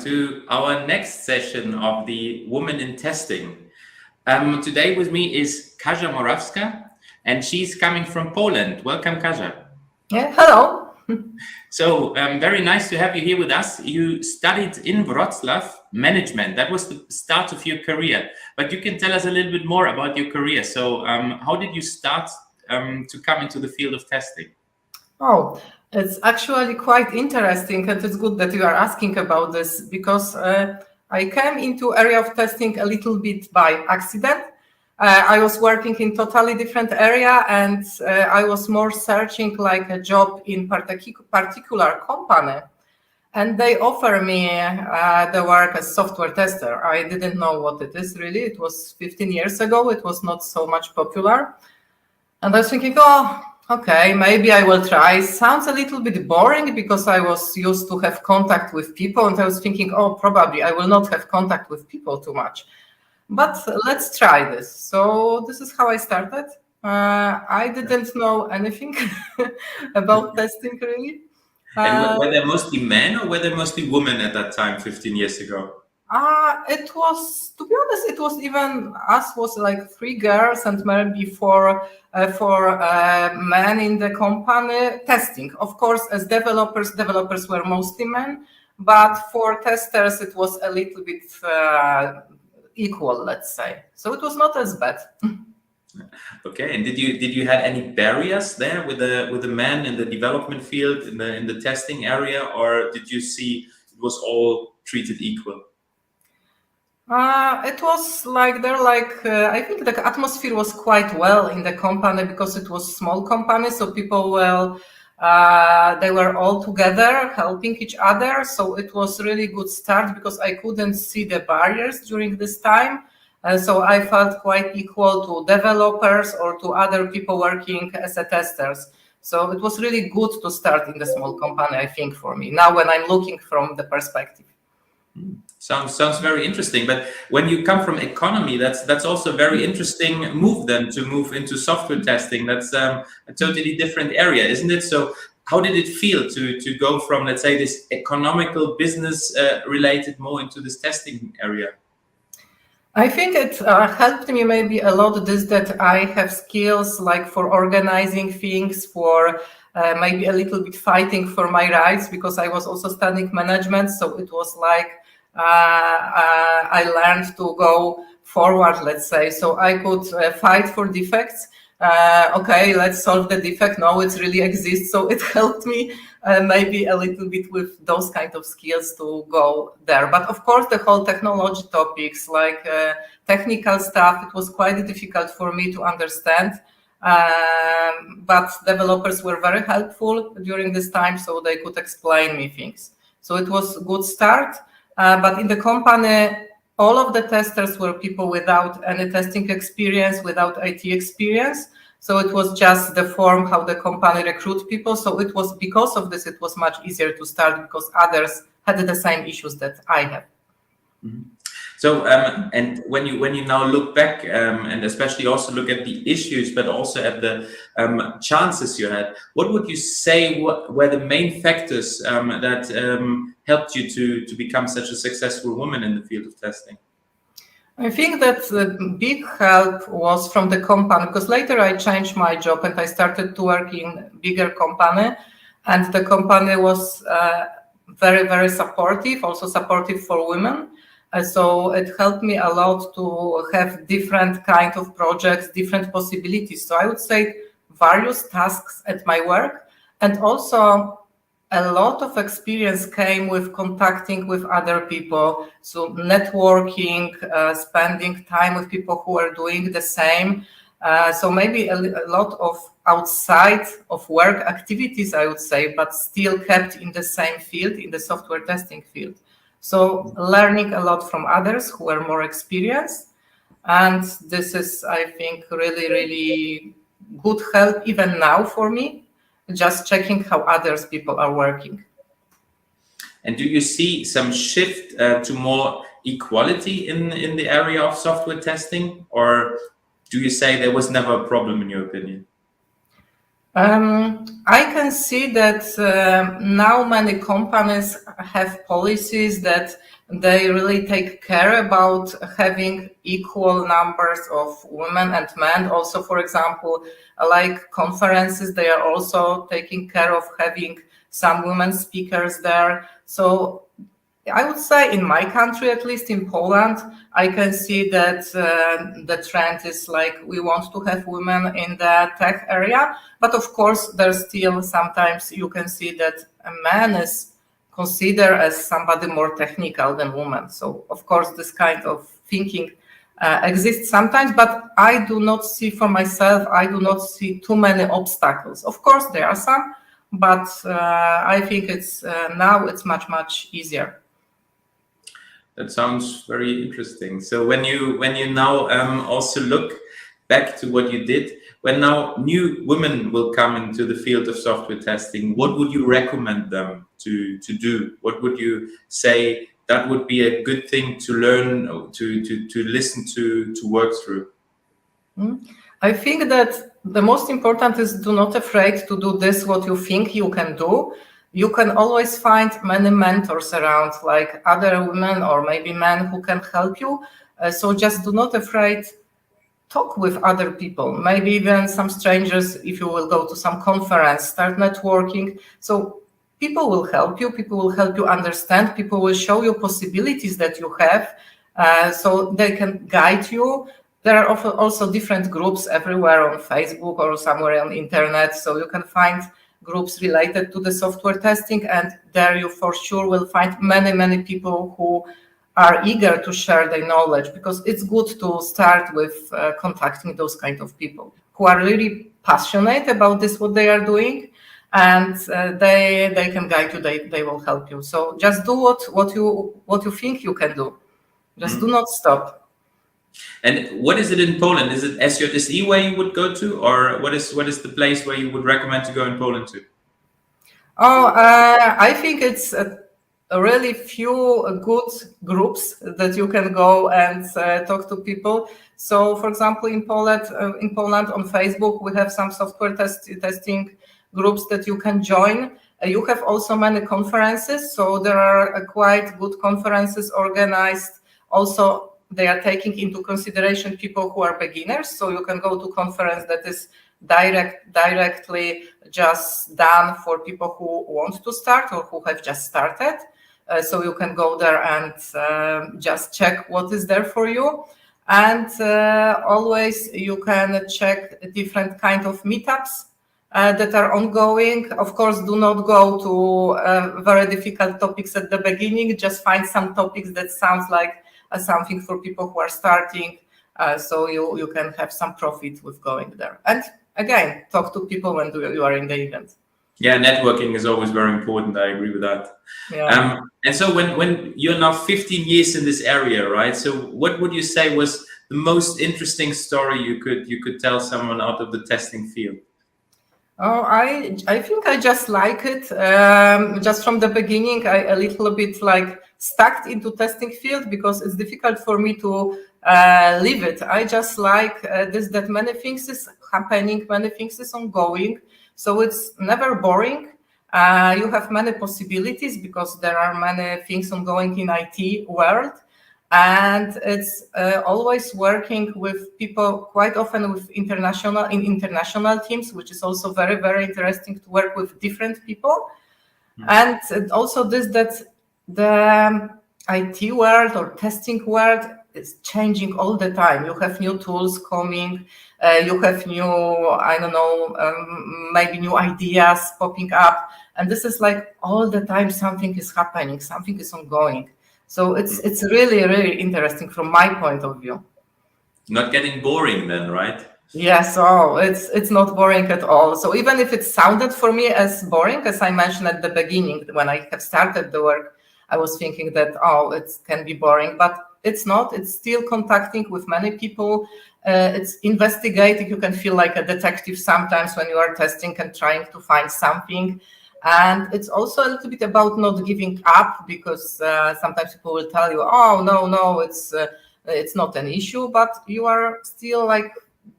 to our next session of the Women in Testing. Today with me is Kasia Morawska, and she's coming from Poland. Welcome, Kasia. Yeah, hello. So very nice to have you here with us. You studied in Wrocław management. That was the start of your career. But you can tell us a little bit more about your career. So how did you start to come into the field of testing? Oh, it's actually quite interesting, and it's good that you are asking about this because I came into area of testing a little bit by accident. I was working in totally different area, and I was more searching like a job in particular company, and they offer me the work as software tester. I didn't know what it is really. It was 15 years ago. It was not so much popular, and I was thinking, oh, okay, maybe I will try. Sounds a little bit boring because I was used to have contact with people, and I was thinking, oh, probably I will not have contact with people too much. But let's try this. So this is how I started. I didn't know anything about testing really. And were there mostly men or were there mostly women at that time, 15 years ago? It was, to be honest, it was even us was like 3 girls and maybe four men in the company testing. Of course, as developers were mostly men, but for testers it was a little bit equal, let's say. So it was not as bad. Okay, and did you had any barriers there with the men in the development field in the testing area, or did you see it was all treated equal? It was like I think the atmosphere was quite well in the company because it was small company, so people they were all together helping each other. So it was really good start because I couldn't see the barriers during this time. So I felt quite equal to developers or to other people working as a testers. So it was really good to start in the small company, I think, for me, now when I'm looking from the perspective. Sounds very interesting. But when you come from economy, that's also a very interesting move then to move into software testing. That's a totally different area, isn't it? So how did it feel to go from, let's say, this economical business related more into this testing area? I think it helped me maybe a lot that I have skills like for organizing things, for maybe a little bit fighting for my rights, because I was also studying management. So it was like I learned to go forward, let's say. So I could fight for defects. Okay, let's solve the defect. No, it really exists. So it helped me maybe a little bit with those kind of skills to go there. But of course, the whole technology topics, like technical stuff, it was quite difficult for me to understand. But developers were very helpful during this time, so they could explain me things. So it was a good start. But in the company, all of the testers were people without any testing experience, without IT experience. So it was just the form how the company recruit people. So it was because of this, it was much easier to start because others had the same issues that I have. Mm-hmm. So and when you now look back and especially also look at the issues, but also at the chances you had, what would you say were the main factors that helped you to become such a successful woman in the field of testing? I think that the big help was from the company, because later I changed my job and I started to work in bigger company, and the company was very, very supportive, also supportive for women. So it helped me a lot to have different kind of projects, different possibilities. So I would say various tasks at my work, and also a lot of experience came with contacting with other people. So networking, spending time with people who are doing the same. So maybe a lot of outside of work activities, I would say, but still kept in the same field, in the software testing field. So learning a lot from others who are more experienced. And this is, I think, really, really good help even now for me, just checking how others people are working. And do you see some shift to more equality in the area of software testing, or do you say there was never a problem in your opinion? I can see that now many companies have policies that they really take care about having equal numbers of women and men. Also, for example, like conferences, they are also taking care of having some women speakers there. So I would say in my country, at least in Poland, I can see that the trend is like we want to have women in the tech area. But of course, there's still sometimes you can see that a man is considered as somebody more technical than women. So of course, this kind of thinking exists sometimes, but I do not see for myself, I do not see too many obstacles. Of course, there are some, but I think it's now it's much easier. That sounds very interesting. So when you now also look back to what you did, when now new women will come into the field of software testing, what would you recommend them to do? What would you say that would be a good thing to learn, to listen to work through? I think that the most important is do not afraid to do this what you think you can do. You can always find many mentors around, like other women or maybe men who can help you. So just do not afraid talk with other people, maybe even some strangers. If you will go to some conference, start networking. So people will help you understand, people will show you possibilities that you have, so they can guide you. There are also different groups everywhere on Facebook or somewhere on the internet, so you can find groups related to the software testing, and there you for sure will find many people who are eager to share their knowledge, because it's good to start with contacting those kind of people who are really passionate about this, what they are doing, and they can guide you, they will help you. So just do what you think you can do. Just do not stop. And what is it in Poland? Is it SJSE where you would go to, or what is the place where you would recommend to go in Poland to? I think it's a really few good groups that you can go and talk to people. So, for example, in Poland on Facebook, we have some software testing groups that you can join. You have also many conferences, so there are quite good conferences organized. Also, they are taking into consideration people who are beginners, so you can go to conference that is directly just done for people who want to start or who have just started. So you can go there and just check what is there for you. And always you can check different kind of meetups that are ongoing. Of course, do not go to very difficult topics at the beginning. Just find some topics that sounds like something for people who are starting, so you can have some profit with going there. And again, talk to people when you are in the event. Yeah, networking is always very important. I agree with that. Yeah. And so when you're now 15 years in this area, right? So what would you say was the most interesting story you could tell someone out of the testing field? Oh, I think I just like it. Just from the beginning, I a little bit like stuck into testing field because it's difficult for me to leave it. I just like this, that many things is happening, many things is ongoing. So it's never boring. You have many possibilities because there are many things ongoing in IT world. And it's always working with people, quite often with international teams, which is also very interesting to work with different people. And also this, that the IT world or testing world is changing all the time. You have new tools coming, you have new, I don't know, maybe new ideas popping up, and this is like all the time something is happening, something is ongoing. So it's really interesting from my point of view. Not getting boring then, right? Yes, oh, it's not boring at all. So even if it sounded for me as boring, as I mentioned at the beginning, when I have started the work, I was thinking that, oh, it can be boring, but it's not. It's still contacting with many people. It's investigating. You can feel like a detective sometimes when you are testing and trying to find something. And it's also a little bit about not giving up, because sometimes people will tell you, oh, no, it's not an issue, but you are still like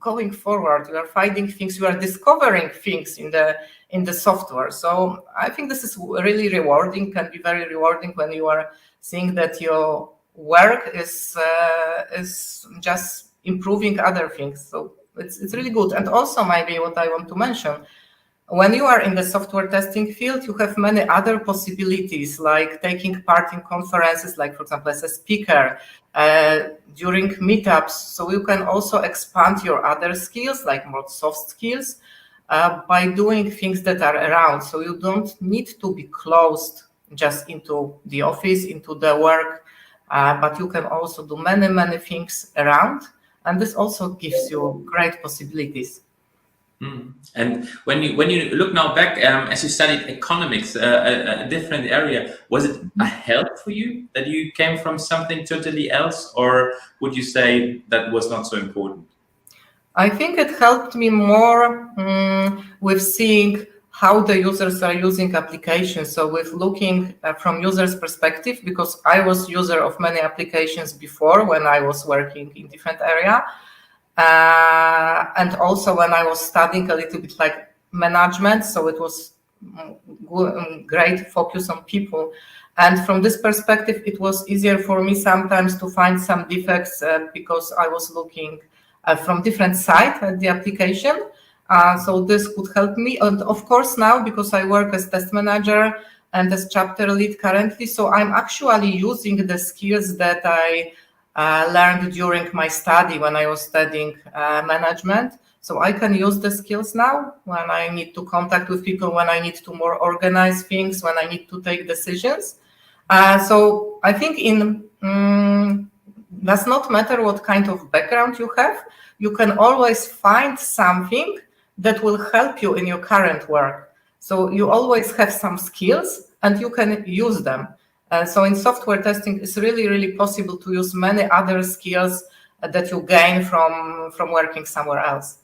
going forward. You are finding things. You are discovering things in the software. So I think this is really rewarding. Can be very rewarding when you are seeing that your work is just improving other things. So it's really good. And also maybe what I want to mention, when you are in the software testing field, you have many other possibilities, like taking part in conferences, like, for example, as a speaker, during meetups. So you can also expand your other skills, like more soft skills, by doing things that are around. So you don't need to be closed just into the office, into the work, but you can also do many, many things around. And this also gives you great possibilities. And when you look now back, as you studied economics, a different area, was it a help for you that you came from something totally else, or would you say that was not so important? I think it helped me more with seeing how the users are using applications. So with looking from users' perspective, because I was user of many applications before when I was working in different area. And also when I was studying a little bit like management, so it was great focus on people. And from this perspective, it was easier for me sometimes to find some defects because I was looking from different side at the application. So this could help me. And of course now, because I work as test manager and as chapter lead currently, so I'm actually using the skills that I learned during my study when I was studying management. So I can use the skills now when I need to contact with people, when I need to more organize things, when I need to take decisions. So I think does not matter what kind of background you have, you can always find something that will help you in your current work. So you always have some skills and you can use them. So in software testing, it's really, really possible to use many other skills that you gain from working somewhere else.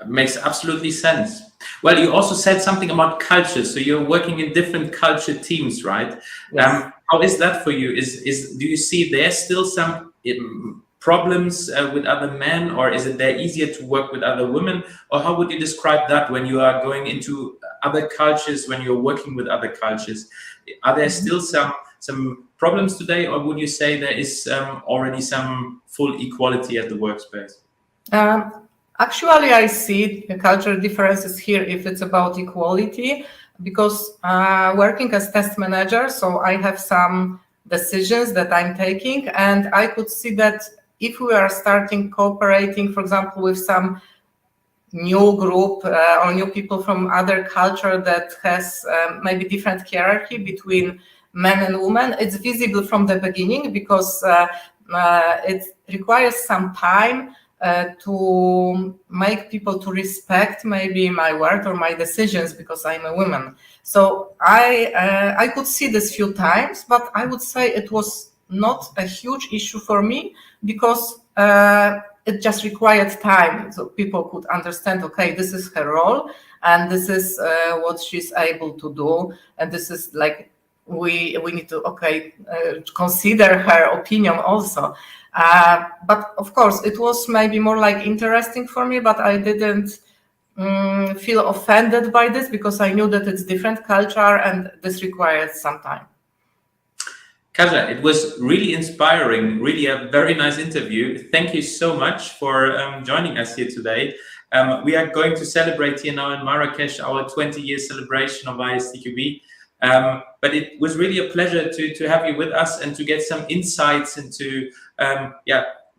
Makes absolutely sense. Well, you also said something about culture. So you're working in different culture teams, right? Yes. How is that for you? Do you see there's still some problems with other men, or is it there easier to work with other women? Or how would you describe that when you are going into other cultures, when you're working with other cultures? Are there still some problems today, or would you say there is already some full equality at the workspace? Actually, I see the cultural differences here if it's about equality, because working as test manager, so I have some decisions that I'm taking, and I could see that if we are starting cooperating, for example, with some new group or new people from other culture that has maybe different hierarchy between men and women, it's visible from the beginning, because it requires some time to make people to respect maybe my word or my decisions because I'm a woman. So I could see this few times, but I would say it was not a huge issue for me, because it just required time, so people could understand, okay, this is her role and this is what she's able to do, and this is like we need to consider her opinion also. But of course, it was maybe more like interesting for me, but I didn't feel offended by this, because I knew that it's different culture and this required some time. Kasia, it was really inspiring, really a very nice interview. Thank you so much for joining us here today. We are going to celebrate here now in Marrakesh our 20-year celebration of ISTQB. But it was really a pleasure to have you with us and to get some insights into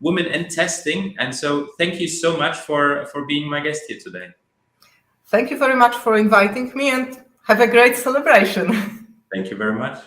women and testing. And so thank you so much for being my guest here today. Thank you very much for inviting me, and have a great celebration. Thank you very much.